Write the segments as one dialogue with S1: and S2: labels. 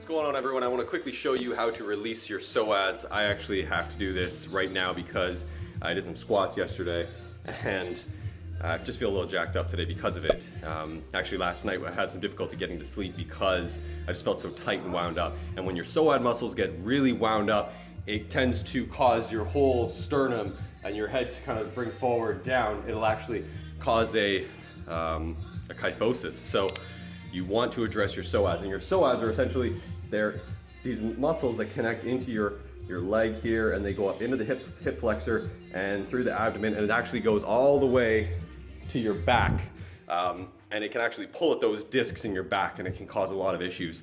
S1: going on, everyone? I want to quickly show you how to release your PSOAS. I actually have to do this right now because I did some squats yesterday and I just feel a little jacked up today because of it. Actually last night I had some difficulty getting to sleep because I just felt so tight and wound up. And when your PSOAS muscles get really wound up, it tends to cause your whole sternum and your head to kind of bring forward down. It'll actually cause a kyphosis. So you want to address your PSOAS, and your PSOAS are essentially these muscles that connect into your leg here, and they go up into the hip flexor and through the abdomen, and it actually goes all the way to your back. And it can actually pull at those discs in your back, and it can cause a lot of issues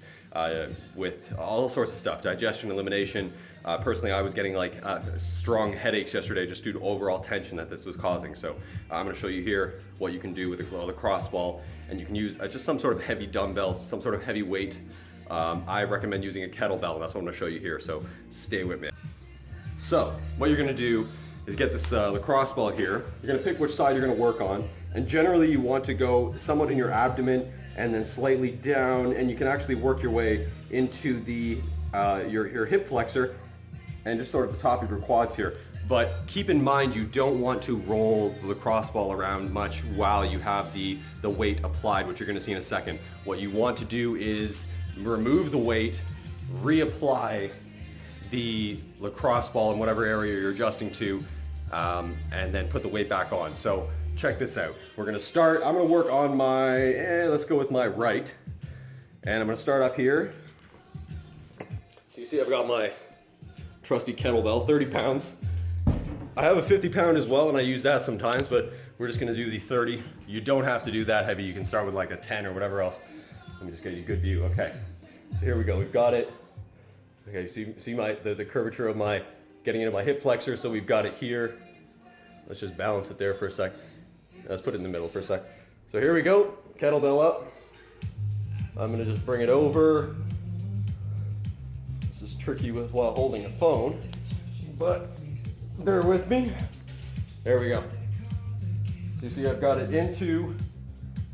S1: with all sorts of stuff, digestion, elimination. Personally, I was getting like strong headaches yesterday just due to overall tension that this was causing. So I'm going to show you here what you can do with a lacrosse ball, and you can use just some sort of heavy dumbbells, some sort of heavy weight. I recommend using a kettlebell, and that's what I'm going to show you here, so stay with me. So what you're going to do is get this lacrosse ball here. You're going to pick which side you're going to work on, and generally you want to go somewhat in your abdomen and then slightly down, and you can actually work your way into the your hip flexor and just sort of the top of your quads here. But keep in mind, you don't want to roll the lacrosse ball around much while you have the weight applied, which you're going to see in a second. What you want to do is remove the weight, reapply the lacrosse ball in whatever area you're adjusting to, and then put the weight back on. So check this out. We're going to start, I'm going to work on my, let's go with my right. And I'm going to start up here. So you see I've got my trusty kettlebell, 30 pounds. I have a 50 pound as well, and I use that sometimes, but we're just gonna do the 30. You don't have to do that heavy. You can start with like a 10 or whatever else. Let me just get you a good view. Okay, so here we go. We've got it. Okay, you see the curvature of my getting into my hip flexor. So we've got it here. Let's just balance it there for a sec. Let's put it in the middle for a sec. So here we go. Kettlebell up. I'm gonna just bring it over. This is tricky while holding a phone, but bear with me. There we go. So you see I've got it into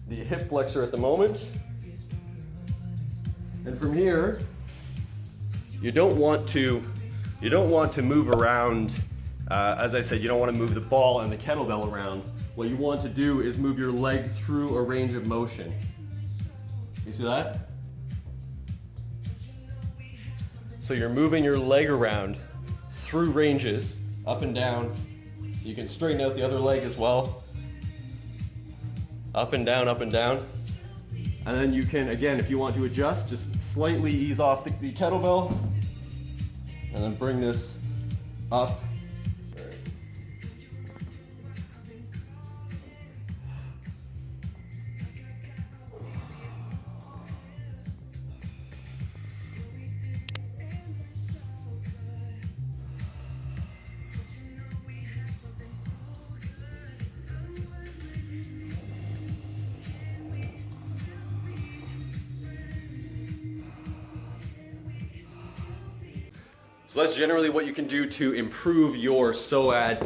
S1: the hip flexor at the moment. And from here, you don't want to move around. As I said, you don't want to move the ball and the kettlebell around. What you want to do is move your leg through a range of motion. You see that? So you're moving your leg around through ranges, up and down. You can straighten out the other leg as well. Up and down, up and down. And then you can, again, if you want to adjust, just slightly ease off the kettlebell and then bring this up. So that's generally what you can do to improve your PSOAS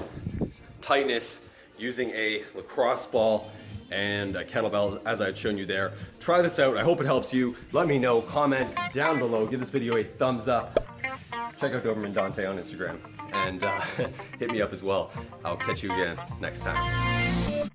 S1: tightness using a lacrosse ball and a kettlebell, as I've shown you there. Try this out. I hope it helps you. Let me know. Comment down below. Give this video a thumbs up. Check out Doberman Dante on Instagram and hit me up as well. I'll catch you again next time.